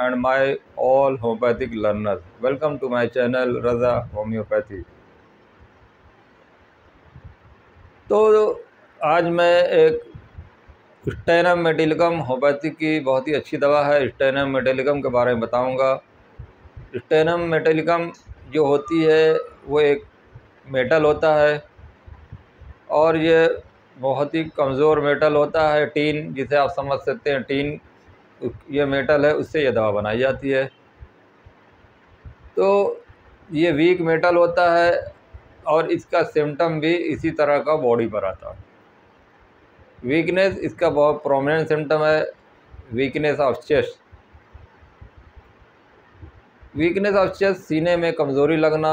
and my all homeopathic learners. Welcome to my channel Raza Homeopathy. तो आज मैं एक स्टेनम मेटिलिकम होम्योपैथी की बहुत ही अच्छी दवा है, स्टेनम मेटिलिकम के बारे में बताऊंगा। स्टेनम मेटिलिकम जो होती है वो एक मेटल होता है और ये बहुत ही कमज़ोर मेटल होता है। टीन, जिसे आप समझ सकते हैं, टीन ये मेटल है, उससे ये दवा बनाई जाती है। तो ये वीक मेटल होता है और इसका सिम्टम भी इसी तरह का बॉडी पर आता है। वीकनेस इसका बहुत प्रोमिनेंट सिम्टम है, weakness of chest. Weakness of chest, सीने में कमज़ोरी लगना,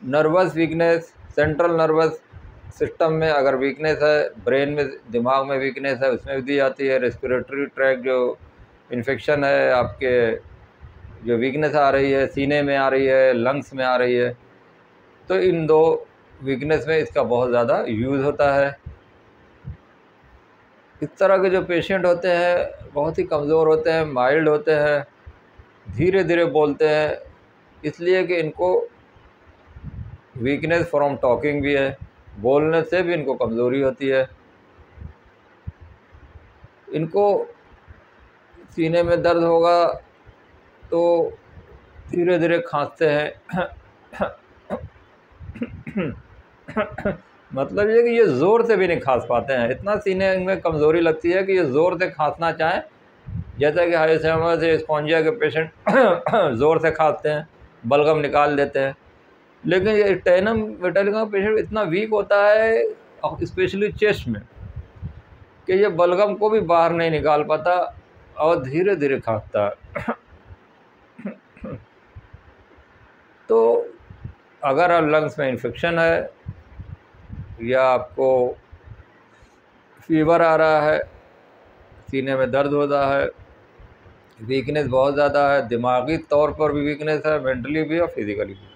nervous weakness, central nervous system में अगर वीकनेस है, ब्रेन में, दिमाग में वीकनेस है, उसमें भी दी जाती है। रेस्पिरेटरी ट्रैक जो इन्फेक्शन है, आपके जो वीकनेस आ रही है, सीने में आ रही है, लंग्स में आ रही है, तो इन दो वीकनेस में इसका बहुत ज़्यादा यूज़ होता है। इस तरह के जो पेशेंट होते हैं बहुत ही कमज़ोर होते हैं, माइल्ड होते हैं, धीरे धीरे बोलते हैं, इसलिए कि इनको वीकनेस फ्रॉम टॉकिंग भी है, बोलने से भी इनको कमज़ोरी होती है। इनको सीने में दर्द होगा तो धीरे धीरे खांसते हैं मतलब ये कि ये ज़ोर से भी नहीं खांस पाते हैं, इतना सीने में कमज़ोरी लगती है कि ये ज़ोर से खांसना चाहें, जैसा कि हाइसेमा से स्पॉन्जिया के पेशेंट ज़ोर से खांसते हैं, बलगम निकाल देते हैं। लेकिन ये स्टेनम मेटिलिकम पेशेंट इतना वीक होता है, स्पेशली चेस्ट में, कि ये बलगम को भी बाहर नहीं निकाल पाता और धीरे धीरे खांसता है। तो अगर आप लंग्स में इन्फेक्शन है या आपको फीवर आ रहा है, सीने में दर्द होता है, वीकनेस बहुत ज़्यादा है, दिमागी तौर पर भी वीकनेस है, मेंटली भी और फिजिकली भी।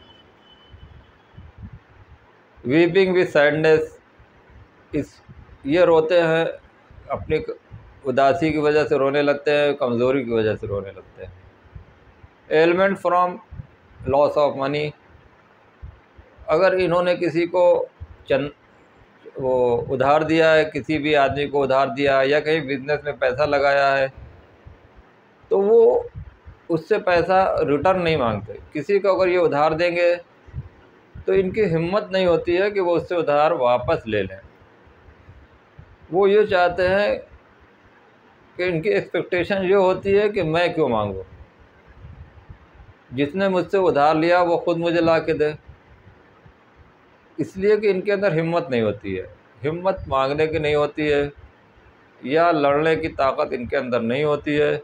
वीपिंग विद सैडनेस, ये रोते हैं, अपनी उदासी की वजह से रोने लगते हैं, कमज़ोरी की वजह से रोने लगते हैं। Element from loss of money, अगर इन्होंने किसी को वो उधार दिया है, किसी भी आदमी को उधार दिया है या कहीं बिजनेस में पैसा लगाया है, तो वो उससे पैसा रिटर्न नहीं मांगते। किसी को अगर ये उधार देंगे तो इनकी हिम्मत नहीं होती है कि वो उससे उधार वापस ले लें। वो ये चाहते हैं कि इनकी एक्सपेक्टेशन ये होती है कि मैं क्यों मांगूं, जिसने मुझसे उधार लिया वो ख़ुद मुझे ला के दे। इसलिए कि इनके अंदर हिम्मत नहीं होती है, हिम्मत मांगने की नहीं होती है, या लड़ने की ताकत इनके अंदर नहीं होती है।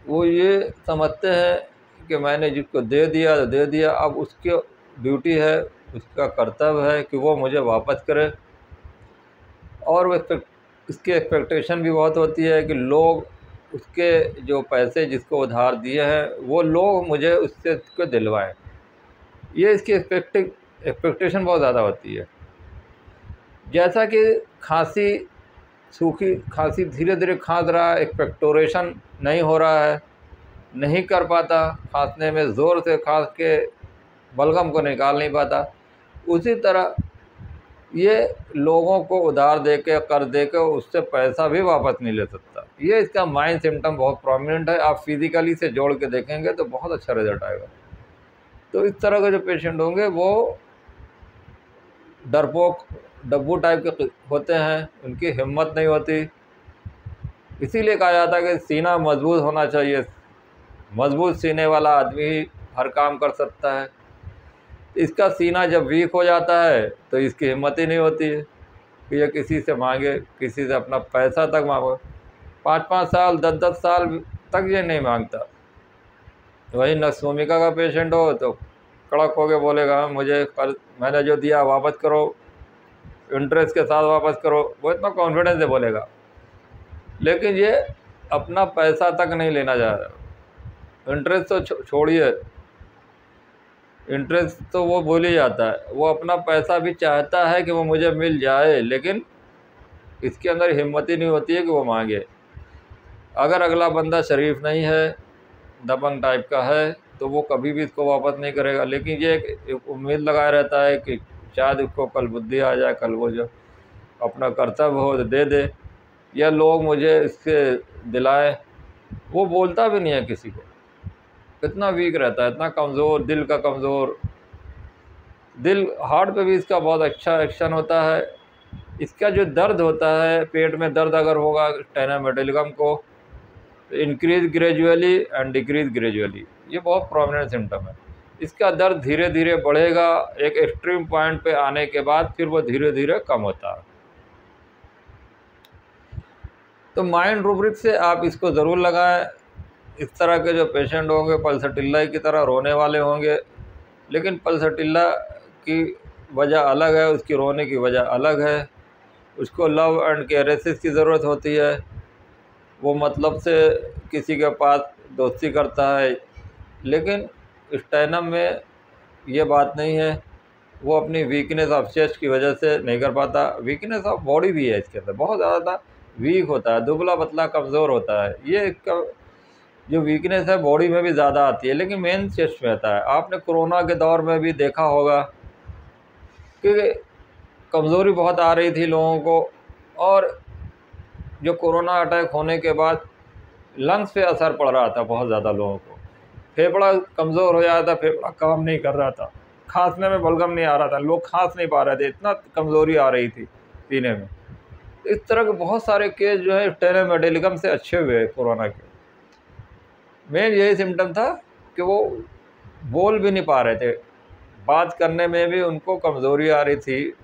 वो ये समझते हैं कि मैंने जिसको दे दिया तो दे दिया, अब उसकी ड्यूटी है, उसका कर्तव्य है कि वो मुझे वापस करे। और वो इसकी एक्सपेक्टेशन भी बहुत होती है कि लोग उसके जो पैसे जिसको उधार दिए हैं वो लोग मुझे उससे को दिलवाएं। ये इसकी एक्सपेक्टेशन बहुत ज़्यादा होती है। जैसा कि खांसी, सूखी खांसी, धीरे धीरे खांस रहा है, एक्सपेक्टोरेशन नहीं हो रहा है, नहीं कर पाता, खांसने में ज़ोर से खांस के बलगम को निकाल नहीं पाता, उसी तरह ये लोगों को उधार दे के, कर दे के उससे पैसा भी वापस नहीं ले सकता। ये इसका माइंड सिम्टम बहुत प्रोमिनेंट है। आप फिज़िकली से जोड़ के देखेंगे तो बहुत अच्छा रिजल्ट आएगा। तो इस तरह के जो पेशेंट होंगे वो डरपोक, डब्बू टाइप के होते हैं, उनकी हिम्मत नहीं होती। इसीलिए कहा जाता है कि सीना मजबूत होना चाहिए, मजबूत सीने वाला आदमी ही हर काम कर सकता है। इसका सीना जब वीक हो जाता है तो इसकी हिम्मत ही नहीं होती है कि ये किसी से मांगे, किसी से अपना पैसा तक मांगो। 5-5 साल, 10-10 साल तक ये नहीं मांगता। वही नक्सोमिका का पेशेंट हो तो कड़क हो के बोलेगा मुझे मैंने जो दिया वापस करो, इंटरेस्ट के साथ वापस करो, वो इतना कॉन्फिडेंस से बोलेगा। लेकिन ये अपना पैसा तक नहीं लेना चाह रहा। इंटरेस्ट तो छोड़िए, इंटरेस्ट तो वो भूल ही जाता है, वो अपना पैसा भी चाहता है कि वो मुझे मिल जाए, लेकिन इसके अंदर हिम्मत ही नहीं होती है कि वो मांगे। अगर अगला बंदा शरीफ नहीं है, दबंग टाइप का है, तो वो कभी भी इसको वापस नहीं करेगा। लेकिन ये एक उम्मीद लगाया रहता है कि शायद उसको कल बुद्धि आ जाए, कल वो जो अपना कर्तव्य हो तो दे दे, या लोग मुझे इससे दिलाए। वो बोलता भी नहीं है किसी को, इतना वीक रहता है, इतना कमज़ोर, दिल का कमज़ोर। दिल हार्ट पे भी इसका बहुत अच्छा एक्शन होता है। इसका जो दर्द होता है, पेट में दर्द अगर होगा स्टेनम मेटालिकम को, तो increase gradually and decrease gradually, ये बहुत प्रोमिनेंट सिम्टम है। इसका दर्द धीरे धीरे बढ़ेगा, एक एक्सट्रीम पॉइंट पे आने के बाद फिर वो धीरे धीरे कम होता है। तो माइंड रूब्रिक से आप इसको ज़रूर लगाएं। इस तरह के जो पेशेंट होंगे पल्सटिल्ला की तरह रोने वाले होंगे, लेकिन पल्सटिल्ला की वजह अलग है, उसकी रोने की वजह अलग है। उसको लव एंड केयरेसिस की ज़रूरत होती है। वो मतलब से किसी के पास दोस्ती करता है, लेकिन स्टेनम में ये बात नहीं है। वो अपनी वीकनेस ऑफ चेस्ट की वजह से नहीं कर पाता। वीकनेस ऑफ बॉडी भी है इसके अंदर, बहुत ज़्यादा वीक होता है, दुबला पतला कमज़ोर होता है। ये इसका जो वीकनेस है बॉडी में भी ज़्यादा आती है, लेकिन मेन चेस्ट में आता है। आपने कोरोना के दौर में भी देखा होगा कि कमज़ोरी बहुत आ रही थी लोगों को, और जो कोरोना अटैक होने के बाद लंग्स पे असर पड़ रहा था बहुत ज़्यादा लोगों को। फेफड़ा कमज़ोर हो जाता था, फेफड़ा काम नहीं कर रहा था, खांसने में बलगम नहीं आ रहा था, लोग खांस नहीं पा रहे थे, इतना कमज़ोरी आ रही थी पीने में। इस तरह के बहुत सारे केस जो है स्टेनम मेटालिकम से अच्छे हुए कोरोना के। मेन यही सिम्टम था कि वो बोल भी नहीं पा रहे थे, बात करने में भी उनको कमज़ोरी आ रही थी,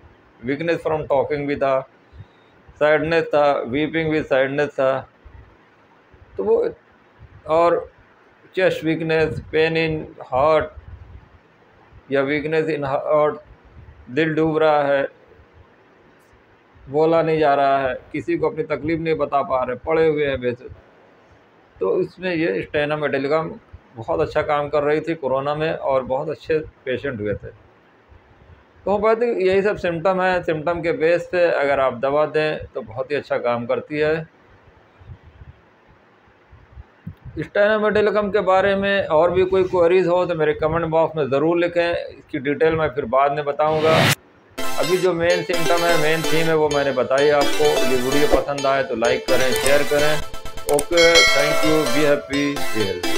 वीकनेस फ्रॉम टॉकिंग भी था, सैडनेस था, वीपिंग भी सैडनेस था। तो वो और chest weakness, pain in heart या वीकनेस इन हार्ट, दिल डूब रहा है, बोला नहीं जा रहा है, किसी को अपनी तकलीफ़ नहीं बता पा रहे, पड़े हुए हैं वैसे। तो इसमें ये स्टेनम मेटालिकम बहुत अच्छा काम कर रही थी कोरोना में, और बहुत अच्छे पेशेंट हुए थे। तो होम्योपैथिक यही सब सिम्टम है। सिम्टम के बेस पे अगर आप दवा दें तो बहुत ही अच्छा काम करती है। स्टेनम मेटालिकम के बारे में और भी कोई क्वेरीज़ हो तो मेरे कमेंट बॉक्स में ज़रूर लिखें, इसकी डिटेल मैं फिर बाद में बताऊंगा। अभी जो मेन सिम्टम है, मेन थीम है, वो मैंने बताई आपको। ये वीडियो पसंद आए तो लाइक करें, शेयर करें। Okay, thank you, be happy, be healthy.